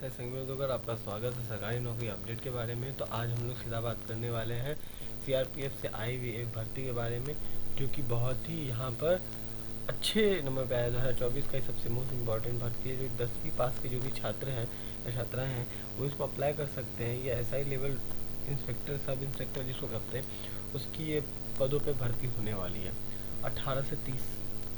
SI संघ होकर आपका स्वागत है सरकारी नौकरी अपडेट के बारे में। तो आज हम लोग सीधा बात करने वाले हैं सीआरपीएफ से आई हुई एक भर्ती के बारे में, जो कि बहुत ही यहाँ पर अच्छे नंबर पे आया। 2024 का ही सबसे मोस्ट इम्पॉर्टेंट भर्ती है, जो 10वीं पास के जो भी छात्र हैं या छात्राएँ हैं वो इसको अप्लाई कर सकते हैं। ये SI level inspector, sub inspector जिसको कहते हैं, उसकी ये पदों पे भर्ती होने वाली है। 18 से 30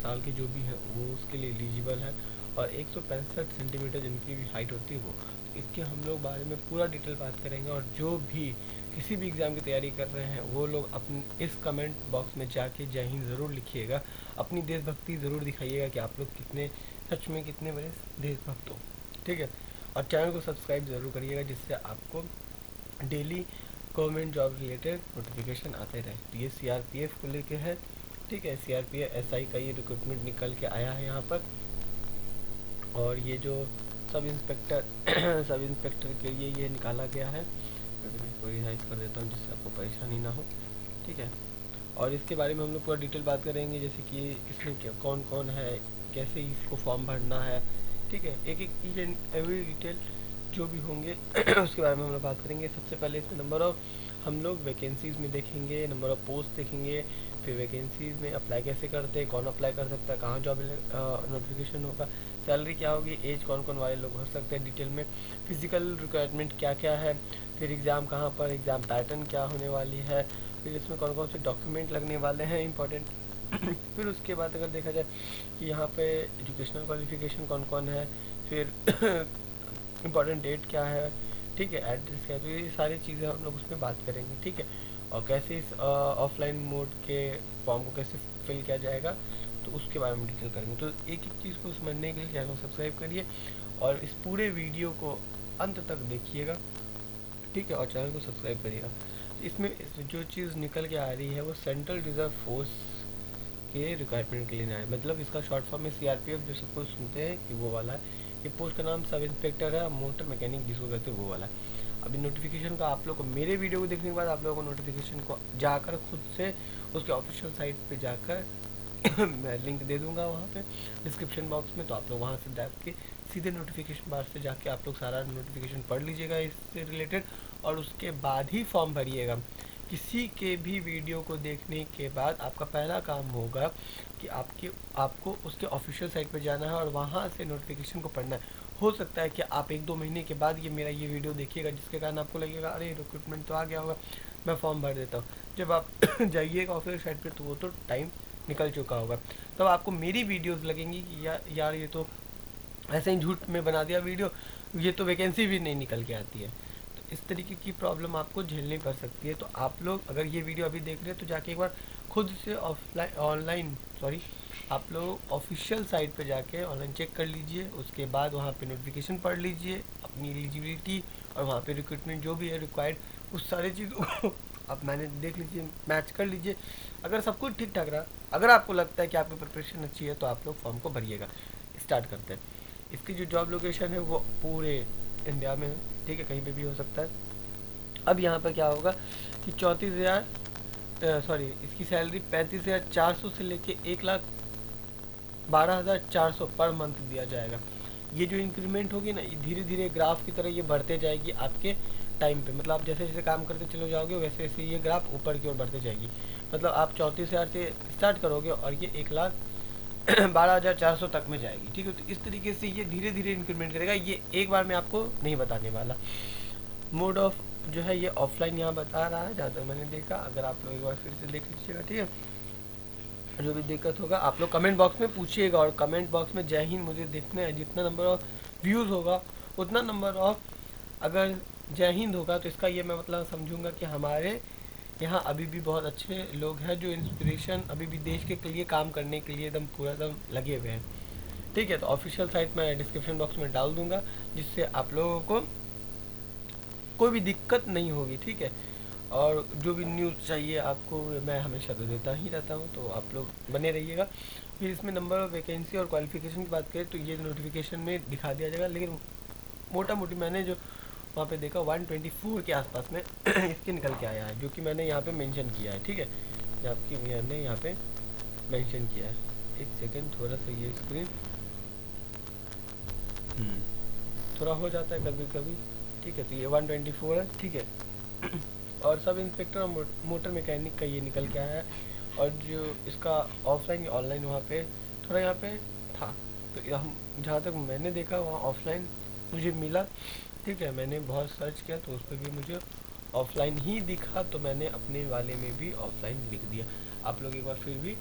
साल के जो भी हैं वो उसके लिए एलिजिबल है, और 165 सेंटीमीटर जिनकी भी हाइट होती है वो। तो इसके हम लोग बारे में पूरा डिटेल बात करेंगे, और जो भी किसी भी एग्ज़ाम की तैयारी कर रहे हैं वो लोग अपने इस कमेंट बॉक्स में जाके जय हिंद ज़रूर लिखिएगा, अपनी देशभक्ति ज़रूर दिखाइएगा कि आप लोग कितने सच में कितने बड़े देशभक्त हो, ठीक है। और चैनल को सब्सक्राइब ज़रूर करिएगा, जिससे आपको daily government job related notification आते रहे। तो ये सीआरपीएफ को लेके है, ठीक है। सीआरपीएफ एसआई का ये रिक्रूटमेंट निकल के आया है यहाँ पर, और ये जो सब इंस्पेक्टर सब इंस्पेक्टर के लिए ये निकाला गया है। मैं इसको रिवाइज कर देता हूँ जिससे आपको परेशानी ना हो, ठीक है। और इसके बारे में हम लोग पूरा डिटेल बात करेंगे, जैसे कि इसमें क्या कौन कौन है, कैसे इसको फॉर्म भरना है, ठीक है। एक एक ईच एंड एवरी डिटेल जो भी होंगे उसके बारे में हम लोग बात करेंगे। सबसे पहले इसमें नंबर ऑफ हम लोग वैकेंसीज़ में देखेंगे, नंबर ऑफ पोस्ट देखेंगे, फिर वैकेंसीज़ में अप्लाई कैसे करते हैं, कौन अप्लाई कर सकता है, कहाँ जॉब नोटिफिकेशन होगा, सैलरी क्या होगी, एज कौन कौन वाले लोग भर सकते हैं डिटेल में, फिजिकल रिक्वायरमेंट क्या क्या है, फिर एग्ज़ाम कहाँ पर, एग्ज़ाम पैटर्न क्या होने वाली है, फिर इसमें कौन कौन से डॉक्यूमेंट लगने वाले हैं इंपॉर्टेंट। फिर उसके बाद अगर देखा जाए कि यहाँ पे एजुकेशनल क्वालिफिकेशन कौन कौन है, फिर इम्पॉर्टेंट डेट क्या है, ठीक है, एड्रेस क्या है, तो ये सारी चीज़ें हम लोग उसमें बात करेंगे, ठीक है। और कैसे इस ऑफलाइन मोड के फॉर्म को कैसे फिल किया जाएगा, तो उसके बारे में डिटेल करेंगे। तो एक एक चीज़ को समझने के लिए चैनल को सब्सक्राइब करिए और इस पूरे वीडियो को अंत तक देखिएगा, ठीक है, और चैनल को सब्सक्राइब करिएगा। इसमें जो चीज़ निकल के आ रही है वो सेंट्रल रिजर्व फोर्स के रिक्वायरमेंट के लिए है, मतलब इसका शॉर्ट फॉर्म में सीआरपीएफ जो सब कुछ सुनते हैं कि वो वाला है। ये पोस्ट का नाम सब इंस्पेक्टर है, मोटर मैकेनिक जिसको कहते हैं वो वाला है। अभी नोटिफिकेशन का आप लोग को मेरे वीडियो को देखने के बाद आप लोगों को नोटिफिकेशन को जाकर खुद से उसके ऑफिशियल साइट पे जाकर मैं लिंक दे दूंगा वहाँ पे डिस्क्रिप्शन बॉक्स में, तो आप लोग वहाँ से जाके के सीधे नोटिफिकेशन बार से जाके आप लोग सारा नोटिफिकेशन पढ़ लीजिएगा इससे रिलेटेड, और उसके बाद ही फॉर्म भरिएगा। किसी के भी वीडियो को देखने के बाद आपका पहला काम होगा कि आपको उसके ऑफिशियल साइट पर जाना है और वहाँ से नोटिफिकेशन को पढ़ना है। हो सकता है कि आप 1-2 महीने के बाद मेरा ये वीडियो देखिएगा, जिसके कारण आपको लगेगा अरे रिक्रूटमेंट तो आ गया होगा, मैं फॉर्म भर देता हूँ। जब आप जाइएगा ऑफिशियल साइट पर तो वो तो टाइम निकल चुका होगा, तब आपको मेरी वीडियोस लगेंगी कि यार ये तो ऐसे ही झूठ में बना दिया वीडियो, ये तो वैकेंसी भी नहीं निकल के आती है। तो इस तरीके की प्रॉब्लम आपको झेलनी पड़ सकती है। तो आप लोग अगर ये वीडियो अभी देख रहे हैं तो जाके एक बार खुद से आप लोग ऑफिशियल साइट पे जाके ऑनलाइन चेक कर लीजिए, उसके बाद वहाँ पे नोटिफिकेशन पढ़ लीजिए, अपनी एलिजिबिलिटी और वहाँ पे रिक्रूटमेंट जो भी है रिक्वायर्ड उस सारी चीज़ों को आप मैंने देख लीजिए, मैच कर लीजिए। अगर सब कुछ ठीक ठाक रहा, अगर आपको लगता है कि आपकी प्रिपरेशन अच्छी है, तो आप लोग फॉर्म को भरिएगा। स्टार्ट करते हैं। इसकी जो जॉब लोकेशन है वो पूरे इंडिया में है, ठीक है, कहीं पे भी हो सकता है। अब यहाँ पर क्या होगा कि 34,000 इसकी सैलरी 35,400 से लेके 1,12,400 पर मंथ दिया जाएगा। ये जो इंक्रीमेंट होगी ना, धीरे धीरे ग्राफ की तरह ये बढ़ते जाएगी आपके टाइम पे, मतलब आप जैसे जैसे काम करते चले जाओगे वैसे वैसे ये ग्राफ ऊपर की ओर बढ़ते जाएगी। मतलब आप 34,000 से स्टार्ट करोगे और ये 1,12,400 तक में जाएगी, ठीक है। तो इस तरीके से ये धीरे धीरे इंक्रीमेंट करेगा, ये एक बार में आपको नहीं बताने वाला। मोड ऑफ जो है ये ऑफलाइन यहाँ बता रहा है, जहाँ तक मैंने देखा। अगर आप लोग एक बार फिर से देख लीजिएगा, ठीक है। जो भी दिक्कत होगा आप लोग कमेंट बॉक्स में पूछिएगा, और कमेंट बॉक्स में जय हिंद मुझे देखना है। जितना नंबर ऑफ व्यूज़ होगा उतना नंबर ऑफ, अगर जय हिंद होगा तो इसका ये मैं मतलब समझूंगा कि हमारे यहाँ अभी भी बहुत अच्छे लोग हैं जो इंस्पिरेशन अभी भी देश के लिए काम करने के लिए एकदम पूरा एकदम लगे हुए हैं, ठीक है। तो ऑफिशियल साइट मैं डिस्क्रिप्शन बॉक्स में डाल दूंगा, जिससे आप लोगों को कोई भी दिक्कत नहीं होगी, ठीक है। और जो भी न्यूज़ चाहिए आपको मैं हमेशा तो देता ही रहता हूँ, तो आप लोग बने रहिएगा। फिर इसमें नंबर ऑफ वैकेंसी और क्वालिफिकेशन की बात करें तो ये नोटिफिकेशन में दिखा दिया जाएगा, लेकिन मोटा मोटी मैंने जो वहाँ पे देखा 124 के आसपास में इसके निकल के आया है, जो कि मैंने यहाँ पे मेंशन किया है, ठीक है। जबकि मैंने यहाँ पे मेंशन किया है। एक सेकंड, थोड़ा सा ये स्क्रीन थोड़ा हो जाता है कभी कभी, ठीक है। तो ये 124 है, ठीक है। और सब इंस्पेक्टर और मोटर मैकेनिक का ये निकल के आया है। और जो इसका ऑफलाइन या ऑनलाइन वहाँ पे थोड़ा यहाँ पे था, तो हम जहाँ तक मैंने देखा वहाँ ऑफलाइन मुझे मिला, ठीक है। मैंने बहुत सर्च किया तो उस पर भी मुझे ऑफलाइन ही दिखा, तो मैंने अपने वाले में भी ऑफलाइन लिख दिया। आप लोग एक बार फिर भी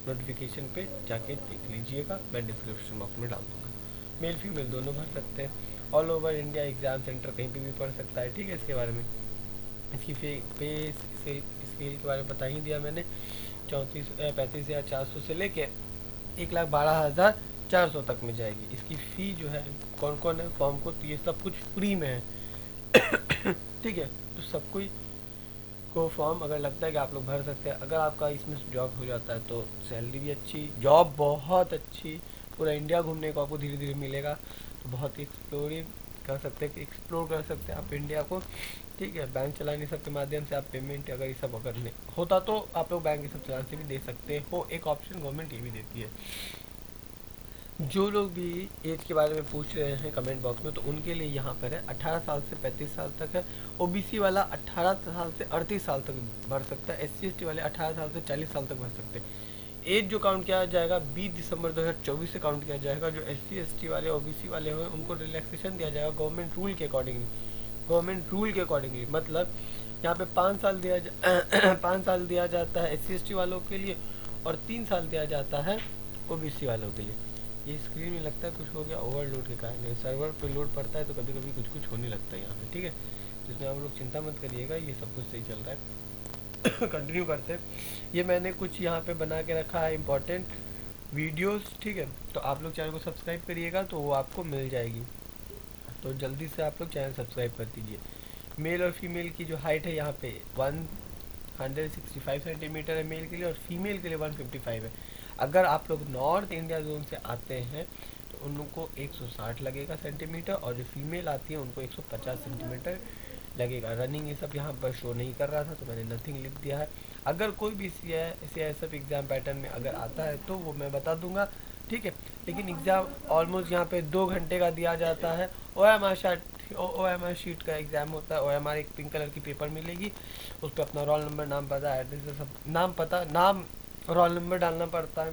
नोटिफिकेशन पे जाके देख लीजिएगा, मैं डिस्क्रिप्शन बॉक्स में डाल दूँगा। मेल फीमेल दोनों भर सकते हैं। All over India exam centre कहीं पे भी पढ़ सकता है, ठीक है। इसके बारे में इसकी पे स्केल के बारे में बता ही दिया मैंने। 35,400 से लेके 1,12,400 तक में जाएगी। इसकी फ़ी जो है, कौन कौन है फॉर्म को, तो ये सब कुछ फ्री में है। ठीक है, तो सब कोई को फॉर्म अगर लगता है कि आप लोग भर सकते हैं। अगर आपका इसमें जॉब हो जाता है तो सैलरी भी अच्छी, जॉब बहुत अच्छी, पूरा इंडिया घूमने को आपको धीरे धीरे मिलेगा। तो बहुत ही एक्सप्लोर कर सकते हैं आप इंडिया को, ठीक है। बैंक चलाने सब के माध्यम से आप पेमेंट अगर ये सब अगर नहीं होता तो आप लोग बैंक ये सब चलाने से भी दे सकते हो। एक ऑप्शन गवर्नमेंट ये भी देती है। जो लोग भी एज के बारे में पूछ रहे हैं कमेंट बॉक्स में, तो उनके लिए यहाँ पर है 18 साल से 35 साल तक है। ओबीसी वाला 18 साल से 38 साल तक भर सकता है। SC ST वाले 18 साल से 40 साल तक भर सकते हैं। एज जो काउंट किया जाएगा 20 दिसंबर 2024 से काउंट किया जाएगा। जो SC ST वाले OBC वाले हैं उनको रिलैक्सेशन दिया जाएगा गवर्नमेंट रूल के अकॉर्डिंगली। मतलब यहाँ पे 5 साल 5 साल दिया जाता है SC ST वालों के लिए, और 3 साल दिया जाता है OBC वालों के लिए। ये स्क्रीन में लगता है कुछ हो गया ओवरलोड के कारण, सर्वर पे लोड पड़ता है तो कभी कभी कुछ होने लगता है यहाँ पे, ठीक है। तो इसमें आप लोग चिंता मत करिएगा, ये सब कुछ सही चल रहा है। कंटिन्यू करते हैं। ये मैंने कुछ यहाँ पे बना के रखा है इंपॉर्टेंट वीडियोस, ठीक है। तो आप लोग चैनल को सब्सक्राइब करिएगा तो वो आपको मिल जाएगी। तो जल्दी से आप लोग चैनल सब्सक्राइब कर दीजिए। मेल और फीमेल की जो हाइट है यहाँ पे 165 सेंटीमीटर है मेल के लिए, और फीमेल के लिए 155 है। अगर आप लोग नॉर्थ इंडिया जोन से आते हैं तो उनको 160 लगेगा सेंटीमीटर, और जो फीमेल आती है उनको 150 सेंटीमीटर लगेगा। रनिंग ये सब यहाँ पर शो नहीं कर रहा था तो मैंने नथिंग लिख दिया है। अगर कोई भी CISF एग्ज़ाम पैटर्न में अगर आता है तो वो मैं बता दूंगा, ठीक है। लेकिन एग्ज़ाम ऑलमोस्ट यहाँ पे 2 घंटे का दिया जाता है। OMR शीट का एग्ज़ाम होता है। OMR एक पिंक कलर की पेपर मिलेगी, उस पर अपना रोल नंबर, नाम, पता, एड्रेस, सब रोल नंबर डालना पड़ता है।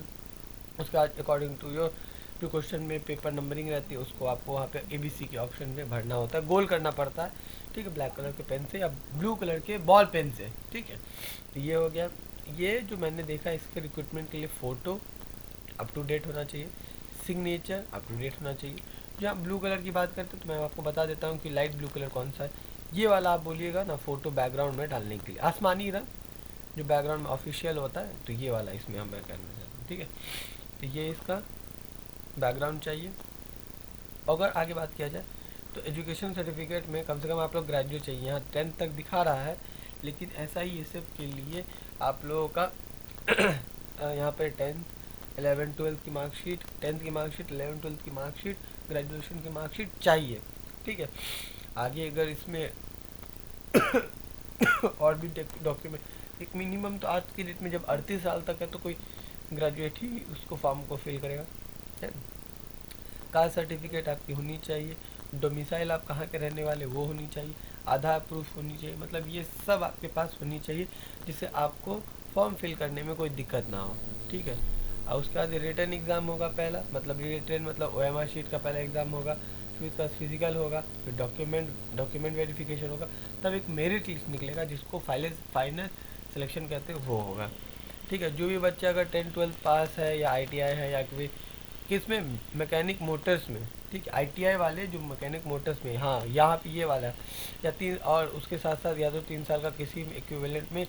उसके बाद अकॉर्डिंग टू योर जो क्वेश्चन में पेपर नंबरिंग रहती है उसको आपको वहाँ पे ABC के ऑप्शन में भरना होता है, गोल करना पड़ता है, ठीक है। ब्लैक कलर के पेन से या ब्लू कलर के बॉल पेन से, ठीक है। तो ये हो गया। ये जो मैंने देखा इसके रिक्रूटमेंट के लिए फ़ोटो अप टू डेट होना चाहिए, सिग्नेचर अप टू डेट होना चाहिए। जहाँ ब्लू कलर की बात करते हैं तो मैं आपको बता देता हूँ कि लाइट ब्लू कलर कौन सा है। ये वाला आप बोलिएगा ना फ़ोटो बैकग्राउंड में डालने के लिए, आसमानी रंग जो बैकग्राउंड में ऑफिशियल होता है, तो ये वाला इसमें हम करना चाहते हैं, ठीक है। तो ये इसका बैकग्राउंड चाहिए। अगर आगे बात किया जाए तो एजुकेशन सर्टिफिकेट में कम से कम आप लोग ग्रेजुएट चाहिए। यहाँ 10th तक दिखा रहा है, लेकिन ऐसा ही ये सब के लिए आप लोगों का यहाँ पर 10th 11 12 की मार्कशीट, 10th की मार्कशीट, 11 12 की मार्कशीट, ग्रेजुएशन की मार्कशीट चाहिए, ठीक है। आगे अगर इसमें और भी डॉक्यूमेंट, एक मिनिमम तो आज की डेट में जब 38 साल तक है तो कोई ग्रेजुएट ही उसको फॉर्म को फिल करेगा, है। कास्ट सर्टिफिकेट आपकी होनी चाहिए। डोमिसाइल आप कहाँ के रहने वाले वो होनी चाहिए। आधार प्रूफ होनी चाहिए। मतलब ये सब आपके पास होनी चाहिए जिससे आपको फॉर्म फिल करने में कोई दिक्कत ना हो, ठीक है। और उसके बाद रिटन एग्ज़ाम होगा पहला, मतलब रिटन मतलब OMR शीट का पहला एग्ज़ाम होगा, फिर उसका फिजिकल होगा, फिर डॉक्यूमेंट वेरिफिकेशन होगा, तब एक मेरिट लिस्ट निकलेगा जिसको फाइनल सिलेक्शन कहते हैं वो होगा, ठीक है। जो भी बच्चा अगर 10 12 पास है या ITI है या किस में मैकेनिक मोटर्स में, ठीक है। ITI वाले जो मैकेनिक मोटर्स में, हाँ यहाँ पे ये वाला है, या 3 और उसके साथ साथ या तो 3 साल का किसी इक्विवेलेंट में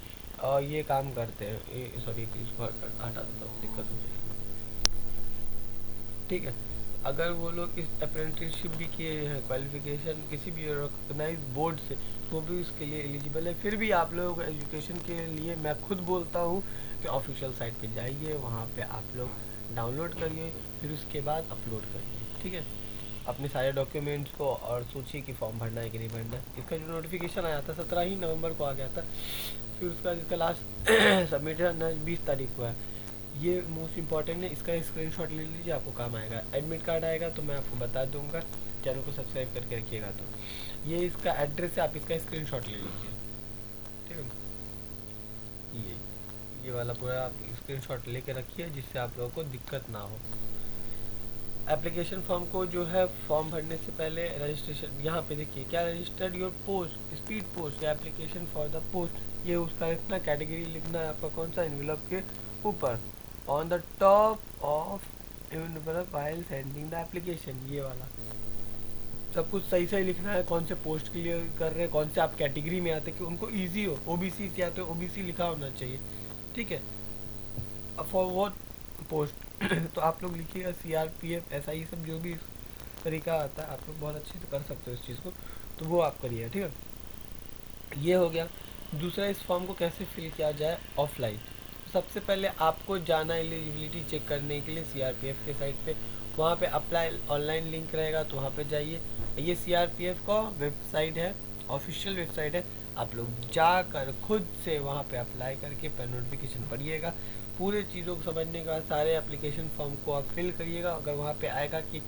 ये काम करते हैं। सॉरी इसको हटा देता हूँ, दिक्कत हो जाएगी, ठीक है। अगर वो लोग इस अप्रेंटिसशिप भी किए हैं, क्वालिफिकेशन किसी भी रिकॉग्नाइज बोर्ड से, वो भी उसके लिए एलिजिबल है। फिर भी आप लोग एजुकेशन के लिए मैं खुद बोलता हूँ कि ऑफिशियल साइट पे जाइए, वहाँ पे आप लोग डाउनलोड करिए, फिर उसके बाद अपलोड करिए, ठीक है, अपने सारे डॉक्यूमेंट्स को, और सोचिए कि फॉर्म भरना है कि नहीं भरना है। इसका जो नोटिफिकेशन आया था 17 ही नवंबर को आ गया था। फिर उसका इसका लास्ट सबमिशन 20 तारीख को है। ये मोस्ट इंपॉर्टेंट है, इसका स्क्रीनशॉट ले लीजिए, आपको काम आएगा। एडमिट कार्ड आएगा तो मैं आपको बता दूंगा, चैनल को सब्सक्राइब करके रखिएगा। तो ये इसका एड्रेस है, आप इसका स्क्रीनशॉट ले लीजिए, ठीक है। ये वाला पूरा आप स्क्रीनशॉट लेके रखिए, जिससे आप लोगों को दिक्कत ना हो। एप्लीकेशन फॉर्म को जो है फॉर्म भरने से पहले रजिस्ट्रेशन, यहाँ पे देखिए क्या, registered your post, speed post या एप्लीकेशन फॉर द पोस्ट, ये उसका इतना कैटेगरी लिखना है आपका कौन सा, एनवेलप के ऊपर on the top of envelope while sending the application, ये वाला सब कुछ सही सही लिखना है। कौन से पोस्ट के लिए कर रहे हैं, कौन से आप कैटेगरी में आते हैं, कि उनको ईजी हो। ओबीसी से आते हो, ओबीसी लिखा होना चाहिए, ठीक है। फॉर वो पोस्ट तो आप लोग लिखिएगा CRPF SI, सब जो भी तरीका आता है आप लोग बहुत अच्छे से कर सकते हो इस चीज़ को, तो वो आप करिए, ठीक है। ये हो गया। दूसरा, इस फॉर्म को कैसे फिल किया जाए ऑफलाइन। सबसे पहले आपको जाना एलिजिबिलिटी चेक करने के लिए CRPF के साइट पे, वहाँ पे अप्लाई ऑनलाइन लिंक रहेगा, तो वहाँ पे जाइए। ये CRPF का वेबसाइट है, ऑफिशियल वेबसाइट है, आप लोग जाकर खुद से वहाँ पे अप्लाई करके नोटिफिकेशन पढ़िएगा। पूरे चीज़ों को समझने के बाद सारे एप्लीकेशन फॉर्म को आप फिल करिएगा। अगर वहाँ पे आएगा कि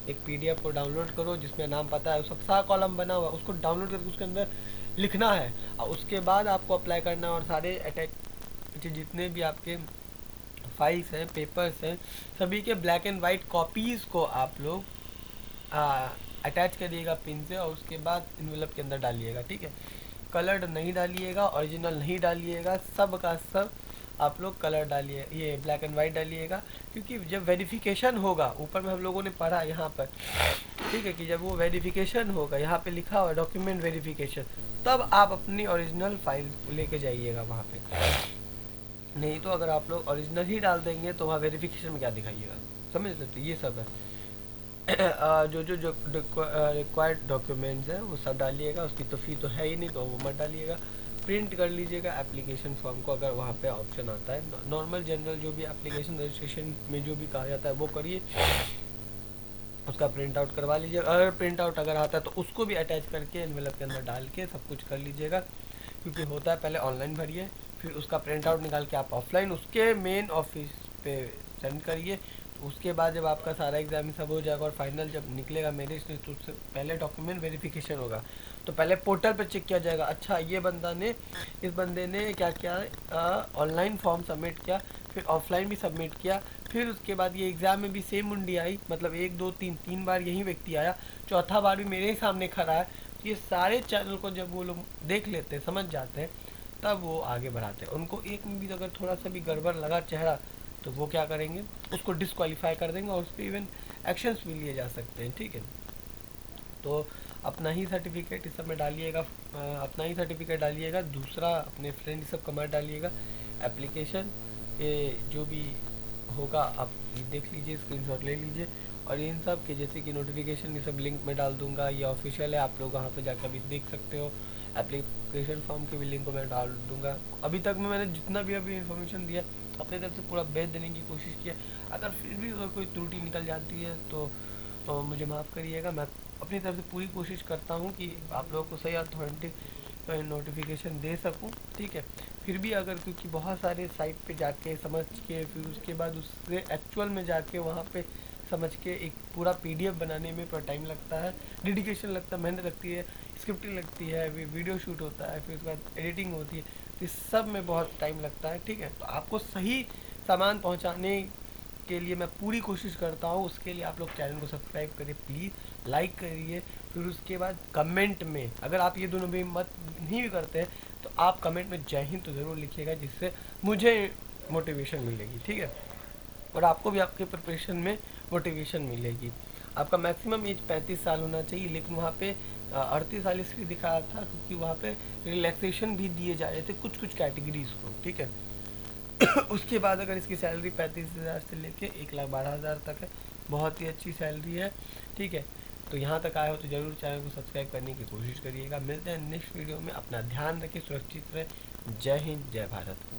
एक PDF को डाउनलोड करो जिसमें नाम पता है, सबसा कॉलम बना हुआ, उसको डाउनलोड करके उसके अंदर लिखना है, और उसके बाद आपको अप्लाई करना है। और सारे अटैच जितने भी आपके फाइल्स हैं, पेपर्स हैं, सभी के ब्लैक एंड वाइट कॉपीज़ को आप लोग अटैच करिएगा पिन से, और उसके बाद इन्वेलप के अंदर डालिएगा, ठीक है। कलर्ड नहीं डालिएगा, ओरिजिनल नहीं डालिएगा, सब का सब आप लोग कलर डालिए, ये ब्लैक एंड वाइट डालिएगा। क्योंकि जब वेरिफिकेशन होगा, ऊपर में हम लोगों ने पढ़ा यहाँ पर, ठीक है, कि जब वो वेरिफिकेशन होगा, यहाँ पे लिखा हुआ डॉक्यूमेंट वेरिफिकेशन, तब आप अपनी ओरिजिनल फाइल लेके जाइएगा वहाँ पे। नहीं तो अगर आप लोग ओरिजिनल ही डाल देंगे तो वहाँ वेरिफिकेशन में क्या दिखाइएगा, समझ सकते, ये सब है। जो रिक्वायर्ड डॉक्यूमेंट्स हैं वो सब डालिएगा, उसकी तो फी तो है ही नहीं, तो वो मत डालिएगा। प्रिंट कर लीजिएगा एप्लीकेशन फॉर्म को, अगर वहाँ पे ऑप्शन आता है। नॉर्मल जनरल जो भी एप्लीकेशन रजिस्ट्रेशन में जो भी कहा जाता है वो करिए, उसका प्रिंट आउट करवा लीजिए। अगर प्रिंट आउट अगर आता है तो उसको भी अटैच करके एनवेलप के अंदर डाल के सब कुछ कर लीजिएगा। क्योंकि होता है पहले ऑनलाइन भरिए, फिर उसका प्रिंट आउट निकाल के आप ऑफलाइन उसके मेन ऑफिस पे सेंड करिए। उसके बाद जब आपका सारा एग्जाम सब हो जाएगा और फाइनल जब निकलेगा मेरिट लिस्ट, तो उससे पहले डॉक्यूमेंट वेरिफिकेशन होगा। तो पहले पोर्टल पर चेक किया जाएगा, अच्छा ये बंदा ने, इस बंदे ने क्या किया, ऑनलाइन फॉर्म सबमिट किया, फिर ऑफलाइन भी सबमिट किया, फिर उसके बाद ये एग्ज़ाम में भी सेम मुंडी आई, मतलब 1 2 3 बार यही व्यक्ति आया, चौथा बार भी मेरे ही सामने खड़ा है। तो ये सारे चैनल को जब वो लोग देख लेते हैं, समझ जाते हैं, तब वो आगे बढ़ाते हैं। उनको एक में भी अगर थोड़ा सा भी गड़बड़ लगा चेहरा, तो वो क्या करेंगे, उसको डिस्क्वालीफाई कर देंगे, और उस पर इवन एक्शंस भी लिए जा सकते हैं, ठीक है। तो अपना ही सर्टिफिकेट इस सब में डालिएगा, अपना ही सर्टिफिकेट डालिएगा, दूसरा अपने फ्रेंड सब का मत डालिएगा। एप्लीकेशन ये जो भी होगा आप देख लीजिए, स्क्रीनशॉट ले लीजिए। और इन सब के जैसे कि नोटिफिकेशन ये सब लिंक में डाल दूंगा, ये ऑफिशियल है, आप लोग वहाँ पे जाकर भी देख सकते हो। एप्लीकेशन फॉर्म के भी लिंक को मैं डाल दूंगा। अभी तक में मैंने जितना भी अभी इन्फॉर्मेशन दिया, अपने तरफ से पूरा बेच देने की कोशिश किया। अगर फिर भी अगर कोई त्रुटि निकल जाती है तो मुझे माफ़ करिएगा। मैं अपनी तरफ से पूरी कोशिश करता हूँ कि आप लोगों को सही अथॉरिटी नोटिफिकेशन दे सकूँ, ठीक है। फिर भी अगर, क्योंकि बहुत सारे साइट पे जाके समझ के, फिर उसके बाद उससे एक्चुअल में जाके वहाँ पे समझ के एक पूरा PDF बनाने में पूरा टाइम लगता है, डेडिकेशन लगता है, मेहनत लगती है, स्क्रिप्टिंग लगती है, वीडियो शूट होता है, फिर उसके बाद एडिटिंग होती है, तो इस सब में बहुत टाइम लगता है, ठीक है। तो आपको सही सामान पहुँचाने के लिए मैं पूरी कोशिश करता हूँ। उसके लिए आप लोग चैनल को सब्सक्राइब करिए प्लीज़, लाइक करिए। फिर उसके बाद कमेंट में, अगर आप ये दोनों भी मत नहीं भी करते हैं, तो आप कमेंट में जय हिंद तो ज़रूर लिखिएगा, जिससे मुझे मोटिवेशन मिलेगी, ठीक है। और आपको भी आपके प्रिपरेशन में मोटिवेशन मिलेगी। आपका मैक्सिमम एज 35 साल होना चाहिए, लेकिन वहाँ पे 38 साल इसलिए दिखाया था क्योंकि वहाँ पे रिलैक्सेशन भी दिए जा रहे थे कुछ कुछ कैटेगरीज़ को, ठीक है। उसके बाद अगर इसकी सैलरी 35,000 से लेके 1,12,000 तक है, बहुत ही अच्छी सैलरी है, ठीक है। तो यहाँ तक आए हो तो ज़रूर चैनल को सब्सक्राइब करने की कोशिश करिएगा। मिलते हैं नेक्स्ट वीडियो में, अपना ध्यान रखिए, सुरक्षित रहे। जय हिंद, जय भारत।